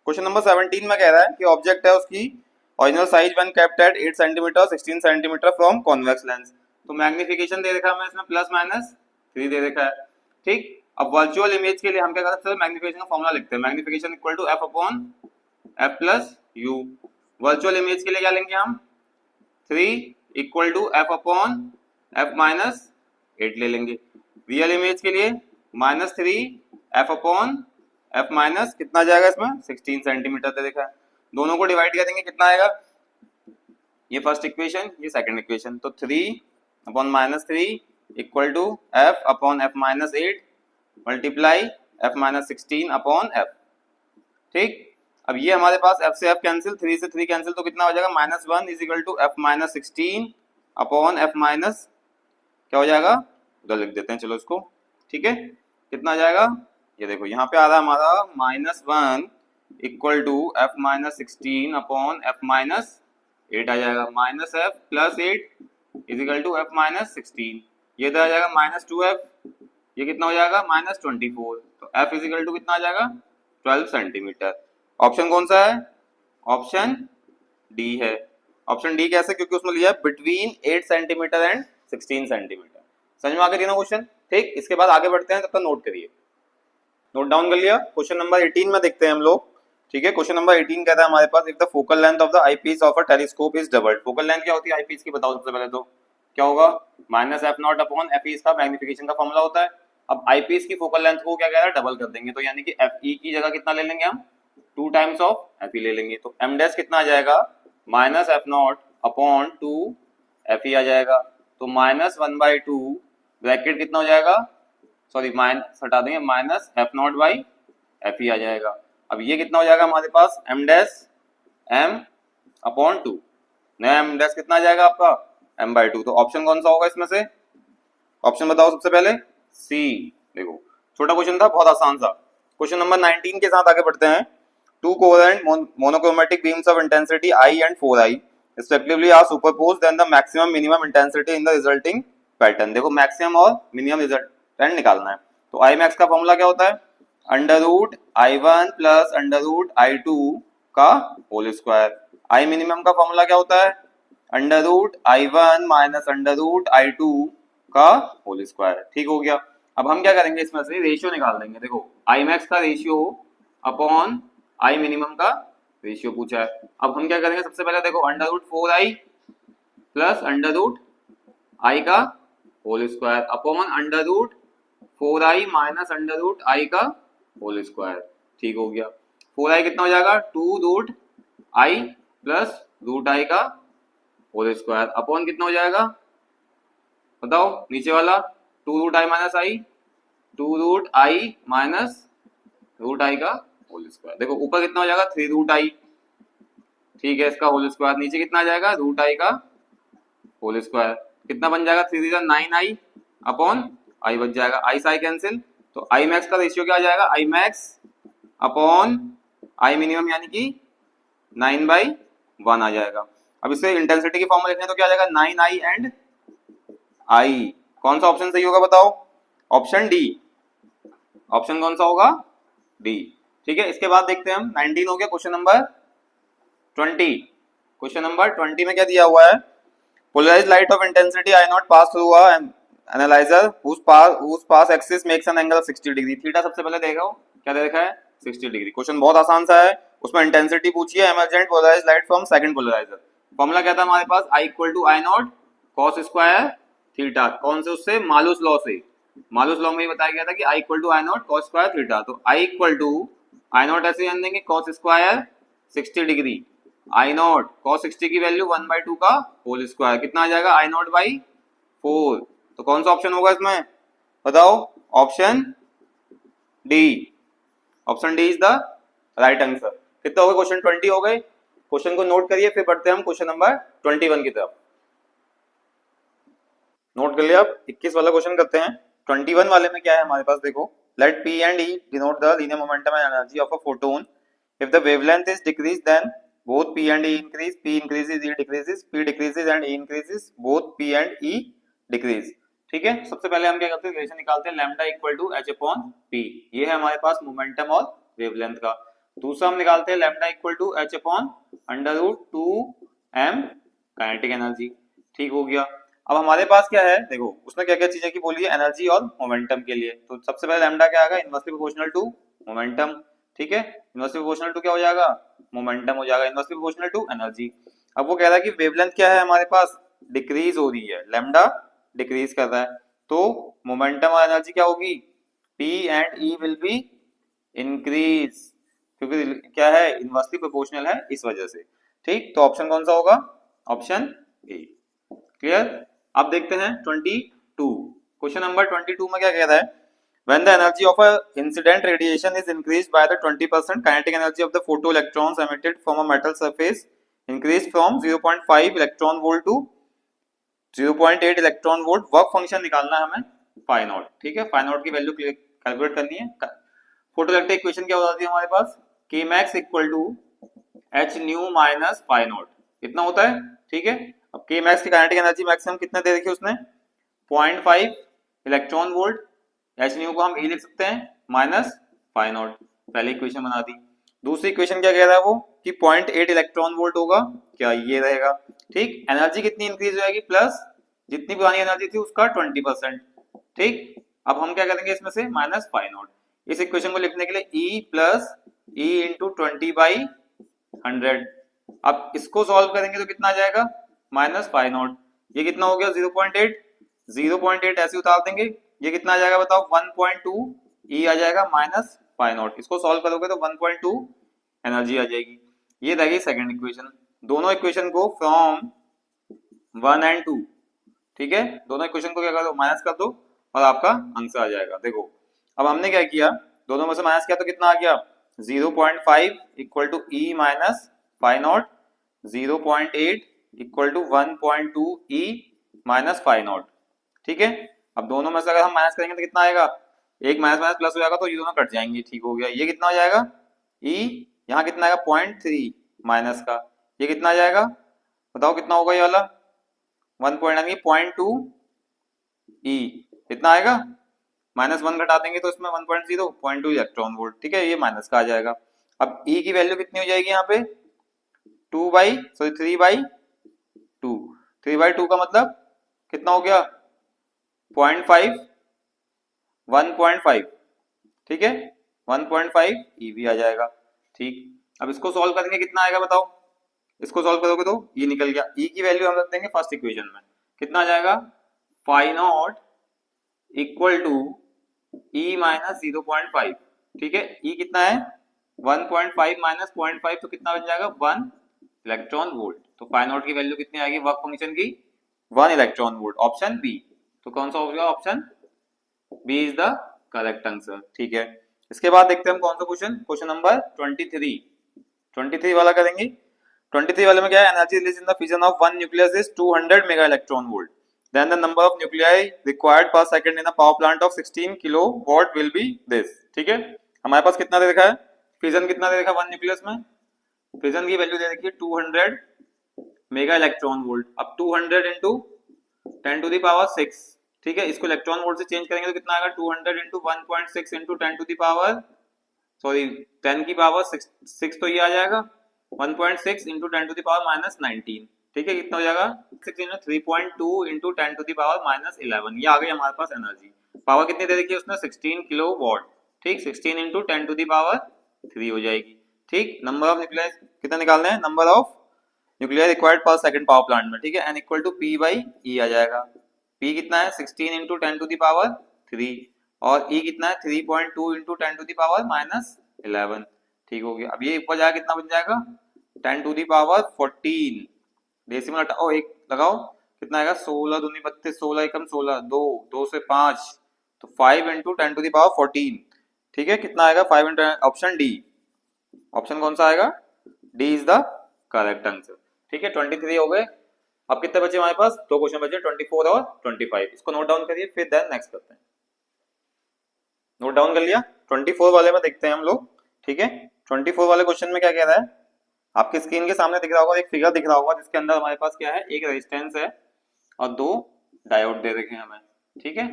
क्वेश्चन नंबर 17 में कह रहा है कि ऑब्जेक्ट है उसकी original size when kept at 8 centimetre 16 centimetre from convex lens. तो मैग्निफिकेशन दे रखा है इसमें प्लस माइनस 3 दे रखा है। ठीक, अब वर्चुअल इमेज के लिए हम क्या करते हैं? मैग्निफिकेशन का फॉर्मूला लिखते हैं, magnification equal to F upon F plus U. Virtual image के लिए क्या लेंगे हम? 3 equal to F upon F minus 8 ले लेंगे। रियल इमेज के लिए -3 एफ अपॉन एफ माइनस कितना जाएगा इसमें? 16 सेंटीमीटर दे देखा है। दोनों को डिवाइड करेंगे कितना आएगा, ये फर्स्ट इक्वेशन ये सेकंड इक्वेशन, तो 3/-3 equal to f/f-8 multiply f-16/f। ठीक, अब ये हमारे पास f से f कैंसिल, 3 से 3 कैंसिल, तो कितना हो जाएगा -1 इज इक्वल टू f-16/f- क्या हो जाएगा, उधर लिख देते हैं चलो इसको। ठीक है, कितना आ जाएगा, ये देखो यहाँ पे आ रहा है हमारा -1 इक्वल टू f-16/f-8 आ जाएगा, -f + 8 is equal to f-16, ये इधर आ जाएगा -2f, ये कितना हो जाएगा -24, तो f इज इक्वल टू कितना आ जाएगा 12 सेंटीमीटर। ऑप्शन कौन सा है, ऑप्शन डी है। ऑप्शन डी कैसे, क्योंकि उसमें लिया है बिटवीन 8 सेंटीमीटर एंड 16 सेंटीमीटर। समझ में आ गया तीनों क्वेश्चन। ठीक, इसके बाद आगे बढ़ते हैं, तब तक नोट करिए, नोट डाउन कर लिया। क्वेश्चन नंबर 18 में देखते हैं हम लोग। ठीक है, क्वेश्चन नंबर 18 कहता है हमारे पास, if the focal length of the eyepiece of a telescope is doubled. Focal length क्या होती है आईपीस की, बताओ सबसे पहले तो क्या होगा, -f0/fe इसका मैग्निफिकेशन का फॉर्मूला होता है। अब आईपीस की फोकल लेंथ को क्या कह रहा है, डबल कर देंगे, तो यानी कि fe की जगह कितना ले लेंगे हम, 2 टाइम्स ऑफ fe ले लेंगे, तो m डैश कितना आ जाएगा -f0/2 fe आ जाएगा, तो -1/2 ब्रैकेट कितना हो जाएगा, सॉरी माइनस हटा देंगे, -f0/fe आ जाएगा। अब ये कितना हो जाएगा हमारे पास m डैश m/2, नया m डैश कितना आ जाएगा आपका m/2, तो ऑप्शन कौन सा होगा इसमें से, ऑप्शन बताओ सबसे पहले, सी। देखो छोटा क्वेश्चन था, बहुत आसान सा। क्वेश्चन नंबर 19 के साथ आगे बढ़ते हैं। To coherent monochromatic beams of intensity I and 4I respectively are superposed, then the maximum minimum intensity in the resulting pattern। देखो मैक्सिमम और मिनिमम रिजल्टेंट निकालना है, तो आई मैक्स का फॉर्मूला क्या होता है, √I1 + √I2 का होल स्क्वायर। आई मिनिमम का फॉर्मूला क्या होता है, √I1 - √I2 का होल स्क्वायर। ठीक हो गया। अब हम क्या करेंगे, इसमें से रेशियो निकाल देंगे। देखो आई मैक्स का रेशियो अपॉन आई मिनिमम का रेशियो पूछा है। अब हम क्या करेंगे, सबसे पहले देखो √4i + √i का whole square upon √4i - √i का होल स्क्वायर। ठीक हो गया, 4i कितना हो जाएगा 2√i + √i का होल स्क्वायर अपॉन कितना हो जाएगा, बताओ नीचे वाला 2√i - i 2√i - √i का होल स्क्वायर। देखो ऊपर कितना हो जाएगा 3√i, ठीक है, इसका होल स्क्वायर, नीचे कितना आ जाएगा √i का होल स्क्वायर, कितना बन जाएगा 3 × 9i अपॉन i बच जाएगा, i से i कैंसिल, तो i मैक्स का रेशियो क्या आ जाएगा, i max upon i minimum यानी कि 9/1 आ जाएगा। अब इसे इंटेंसिटी की फॉर्म में लिखने तो क्या आ जाएगा 9i एंड i। कौन सा ऑप्शन सही होगा बताओ, ऑप्शन डी। ऑप्शन कौन सा होगा, डी। ठीक है, इसके बाद देखते हैं हम 19 हो गया, क्वेश्चन नंबर 20। क्वेश्चन नंबर 20 में क्या दिया हुआ है, polarised light of intensity I naught pass through a analyser whose pass axis makes an angle of 60 degree. Theta सबसे पहले देखो क्या दे रखा है 60 डिग्री। क्वेश्चन बहुत आसान सा है, उसमें इंटेंसिटी पूछी है, emergent polarised light from second polariser. Formula क्या था हमारे पास, I = I naught cos square theta, कौन से उससे, मालूस लॉ से। मालूस लॉ में बताया गया था कि I = I naught cos square theta, तो I = I नॉट ऐसे जान देंगे cos square 60 degree, I naught cos 60 की वैल्यू 1/2 का होल स्क्वायर, कितना आ जाएगा I नॉट/4। तो कौन सा ऑप्शन होगा इसमें बताओ, option D. Option D is the right answer. कितना हो गए, क्वेश्चन 20 हो गए। क्वेश्चन को नोट करिए, फिर बढ़ते हैं हम क्वेश्चन नंबर 21 की तरफ। नोट कर लिया, अब 21 वाला क्वेश्चन करते हैं। 21 वाले में क्या है हमारे पास, देखो late P and E denote the linear momentum and energy of a photon. If the wavelength is decreased, then both P and E increase, P increases, E decreases, P decreases and E increases, both P and E decrease। ठीक है, सबसे पहले हम क्या करते हैं, रिलेशन निकालते हैं, लैम्डा इक्वल टू h/p। ये है हमारे पास मोमेंटम और वेवलेंथ का। दूसरा हम निकालते हैं lambda equal to h/√2m kinetic energy. ठीक हो गया। अब हमारे पास क्या है, देखो उसने क्या क्या चीजें की बोली है, एनर्जी और मोमेंटम के लिए। तो सबसे पहले लैम्डा क्या आएगा, इनवर्सली प्रोपोर्शनल टू मोमेंटम। ठीक है, इनवर्सली प्रोपोर्शनल टू क्या हो जाएगा, मोमेंटम हो जाएगा, इनवर्सली प्रोपोर्शनल टू एनर्जी। अब वो कह रहा है कि वेवलेंथ क्या है हमारे पास, डिक्रीज हो रही है, लैम्डा डिक्रीज कर रहा है, तो मोमेंटम और एनर्जी क्या होगी, P and E will be increase. क्योंकि क्या है, इनवर्सली प्रोपोर्शनल है इस वजह से। ठीक, तो ऑप्शन कौन सा होगा, ऑप्शन ए। क्लियर। अब देखते हैं 22, क्वेश्चन नंबर 22 में क्या कह रहा है, when the energy of a incident radiation is increased by the 20%, kinetic energy of the photoelectrons emitted from a metal surface increased from 0.5 electron volt to 0.8 electron volt. Work function निकालना है हमें फाई नॉट। ठीक है, फाई नॉट की वैल्यू कैलकुलेट करनी है। फोटो इलेक्ट्रिक इक्वेशन क्या हो जाती है हमारे पास, K max equal to H nu minus phi naught, इतना होता है। ठीक है, अब के मैक्स की काइनेटिक एनर्जी मैक्सिमम कितना दे रखी है उसने, 0.5 इलेक्ट्रॉन वोल्ट। एच न्यू को हम ए लिख सकते हैं माइनस फाई नॉट, पहली इक्वेशन बना दी। दूसरी इक्वेशन क्या कह रहा है वो, कि 0.8 इलेक्ट्रॉन वोल्ट होगा, क्या ये रहेगा। ठीक, एनर्जी कितनी इंक्रीज हो जाएगी, प्लस जितनी पुरानी एनर्जी थी उसका 20%। ठीक, अब हम क्या करेंगे इसमें से माइनस फाई नॉट। इस इक्वेशन को लिखने के लिए E प्लस ई इंटू 20/100। अब इसको सॉल्व करेंगे तो कितना आ जाएगा, माइनस फाई नॉट। ये कितना हो गया 0.8, 0.8 ऐसे उतार देंगे, ये कितना आ जाएगा बताओ 1.2 ई आ जाएगा माइनस फाई नॉट। इसको सॉल्व करोगे तो 1.2 एनर्जी आ जाएगी। ये रहेगी सेकंड इक्वेशन। दोनों इक्वेशन को फ्रॉम 1 एंड 2, ठीक है, दोनों इक्वेशन को क्या कर दो, माइनस कर दो और आपका आंसर आ जाएगा। देखो अब हमने क्या किया, दोनों में से माइनस किया तो कितना आ गया 0.5 equal to E minus phi naught, 0.8 equal to 1.2 E minus phi naught. ठीक है, अब दोनों में से अगर हम माइनस करेंगे तो कितना आएगा, एक माइनस माइनस प्लस हो जाएगा तो ये दोनों कट जाएंगे। ठीक हो गया, ये कितना हो जाएगा ई, यहाँ कितना आएगा 0.3 माइनस का, ये कितना आ जाएगा बताओ कितना होगा ये वाला 1.2 ई, इतना आएगा, माइनस 1 घटा देंगे तो इसमें 1.0 0.2 इलेक्ट्रॉन वोल्ट। ठीक है, ये माइनस का आ जाएगा। अब ई की वैल्यू कितनी हो जाएगी यहाँ पे 3/2, 3/2 का मतलब कितना हो गया 0.5, 1.5। ठीक है, 1.5 ईवी आ जाएगा। ठीक, अब इसको सॉल्व करेंगे कितना आएगा बताओ, इसको सॉल्व करोगे तो ये निकल गया। ई की वैल्यू हम रख देंगे फर्स्ट इक्वेशन में, कितना आ जाएगा phi naught equal to E minus 0.5। ठीक है, ई कितना है 1.5 माइनस 0.5 तो कितना बन जाएगा 1 इलेक्ट्रॉन वोल्ट। तो फाई नॉट की वैल्यू कितनी आएगी वर्क फंक्शन की 1 इलेक्ट्रॉन वोल्ट, ऑप्शन बी। तो कौन सा हो गया, option B is the correct answer. ठीक है, इसके बाद देखते हैं हम कौन सा क्वेश्चन, क्वेश्चन नंबर 23 वाला करेंगे। 23 वाले में क्या है, energy release in the fission of one nucleus is 200 mega electron volt, then the number of nuclei required per second in a power plant of 16 kilowatt will be this। ठीक है, हमारे पास कितना दे रखा है, फिजन कितना दे रखा है वन न्यूक्लियस में, फिजन की वैल्यू दे रखी है 200 मेगा इलेक्ट्रॉन वोल्ट। अब 200 इंटू 10 टू द पावर 6, ठीक है, इसको इलेक्ट्रॉन वोल्ट से चेंज करेंगे तो कितना आएगा 200 into 1.6 into 10 to the power, sorry 10 की पावर 6 तो ये आ जाएगा 1.6 into 10 to the power minus 19। ठीक है, कितना हो जाएगा 3.2 into 10 to the power minus 11। ये आ गई हमारे पास एनर्जी। पावर कितनी दे रखी है उसने 16 किलो वॉट। ठीक, 16 इंटू 10 टू द पावर 3 हो जाएगी। ठीक, नंबर ऑफ न्यूक्लियर कितना निकालना है, number of nuclear required per second power plant में। ठीक है, N equal to P by E आ जाएगा। पी कितना है 16 इंटू 10 टू द पावर 3 और ई कितना है 3.2 into 10 to the power minus 11। ठीक हो गया, अब ये ऊपर जाएगा कितना बन जाएगा 10 टू द पावर 14, डेसिमल हटाओ एक लगाओ कितना आएगा 16 दूनी 32, 16 एकम 16, 2 से 5 तो 5 इंटू 10 टू द पावर 14। ठीक है, कितना आएगा 5 इंटू, ऑप्शन डी, ऑप्शन कौन सा आएगा, D is the correct answer. ठीक है, 23 हो गए। अब कितने बचे हमारे पास, दो क्वेश्चन बचे 24 और 25। इसको नोट डाउन करिए फिर देन नेक्स्ट करते हैं। नोट डाउन कर लिया, 24 वाले में देखते हैं हम लोग। ठीक है, 24 वाले क्वेश्चन में क्या कह रहा है, आपकी स्क्रीन के सामने दिख रहा होगा, एक फिगर दिख रहा होगा जिसके अंदर हमारे पास क्या है, एक रेजिस्टेंस है और दो डायोड दे रखे हैं हमें। ठीक है,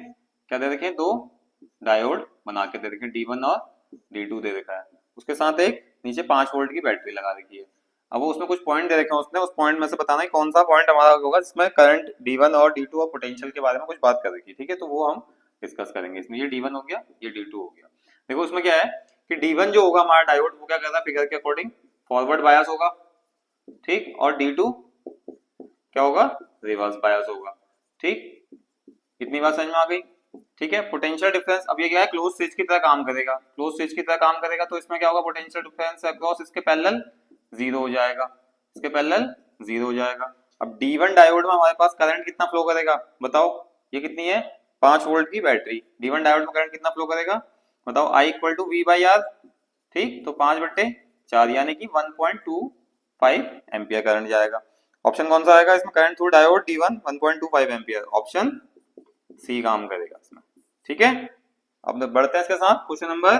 क्या दे रखे हैं, दो डायोड बना के दे रखे हैं, D1 और D2 दे रखा है, उसके साथ एक नीचे 5 वोल्ट की बैटरी लगा रखी है। अब वो उसमें कुछ पॉइंट दे रखे हैं, उसने उस पॉइंट में से बताना है कौन सा पॉइंट हमारा होगा जिसमें करंट D1 और D2 और पोटेंशियल के बारे में कुछ बात कर रखी है। ठीक है, तो वो हम डिस्कस करेंगे। इसमें ये D1 हो गया, ये D2 हो गया। देखो उसमें क्या है कि D1 जो होगा हमारा डायोड, वो क्या करता है फिगर के अकॉर्डिंग फॉरवर्ड बायस होगा। ठीक, और D2 क्या होगा, रिवर्स बायस होगा। ठीक, इतनी बात समझ में आ गई। ठीक है। पोटेंशियल डिफरेंस अब ये क्या है, क्लोज स्विच की तरह काम करेगा, क्लोज स्विच की तरह काम करेगा, तो इसमें क्या होगा, पोटेंशियल डिफरेंस अक्रॉस इसके पैरेलल जीरो हो जाएगा, इसके पैरेलल जीरो हो जाएगा। अब D1 डायोड में हमारे पास करंट कितना फ्लो करेगा बताओ, ये कितनी है 5 वोल्ट की बैटरी, D1 डायोड में करंट कितना फ्लो करेगा बताओ, I equal to V by R, ठीक, तो 5/4 यानी कि 1.25 एम्पियर करंट जाएगा। ऑप्शन कौन सा आएगा इसमें, current through diode D1 1.25 ampere, option C काम करेगा इसमें, ठीक है। अब बढ़ते हैं इसके साथ क्वेश्चन नंबर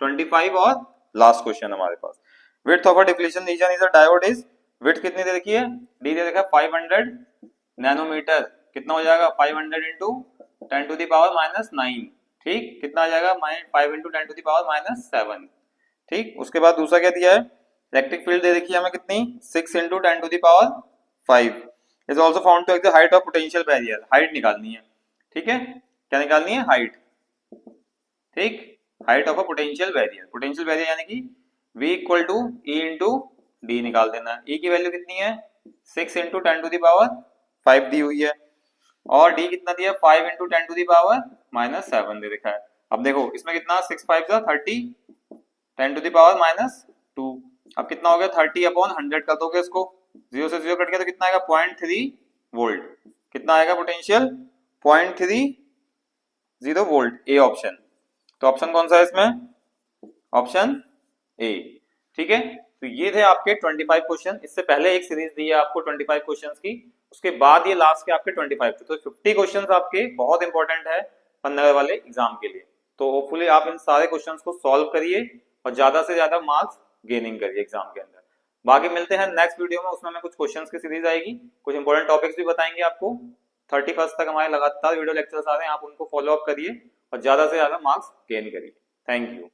25 और लास्ट क्वेश्चन हमारे पास। Width of a depletion region is a diode is, width कितनी दे रखी है, डी दे रखा है 500 नैनोमीटर, कितना हो जाएगा 500 इंटू 10 टू द पावर -9, ठीक, कितना आ जाएगा 5 इंटू 10 टू द पावर -7, ठीक। उसके बाद दूसरा क्या दिया है, इलेक्ट्रिक फील्ड दे रखी है हमें कितनी 6 into 10 to the power 5, is also found to the height of potential barrier, height निकालनी है, ठीक है, क्या निकालनी है हाइट, ठीक, height of a potential barrier, potential barrier यानी कि V equal to E into D निकाल देना है। E की वैल्यू कितनी है 6 इंटू 10 टू द पावर 5 दी हुई है, और D कितना दिया 5 इंटू 10 टू द पावर -7 दे रखा है। अब देखो इसमें कितना 6 5 जा 30, 10 टू द पावर -2, अब कितना हो गया 30 अपॉन 100 कर दोगे इसको, 0 से 0 कट गया तो कितना आएगा 0.3 वोल्ट, कितना आएगा पोटेंशियल 0.30 वोल्ट, ए ऑप्शन। तो ऑप्शन कौन सा है इसमें, ऑप्शन ए, ठीक है। तो ये थे आपके 25 क्वेश्चन, इससे पहले एक सीरीज दी है आपको 25 क्वेश्चंस की, उसके बाद ये लास्ट के आपके 25 थे, तो 50 क्वेश्चंस आपके बहुत इंपॉर्टेंट है 15 वाले एग्जाम के लिए। तो होपफुली आप इन सारे क्वेश्चंस को सॉल्व करिए और ज्यादा से ज्यादा मार्क्स गेनिंग करिए एग्जाम के अंदर। बाकी मिलते हैं नेक्स्ट वीडियो में, उसमें हमें कुछ क्वेश्चंस की सीरीज आएगी, कुछ इंपॉर्टेंट टॉपिक्स भी बताएंगे आपको। 31 तक हमारे लगातार वीडियो लेक्चर्स आ रहे हैं, आप उनको फॉलो अप करिए और ज्यादा से ज्यादा मार्क्स गेन करिए। Thank you.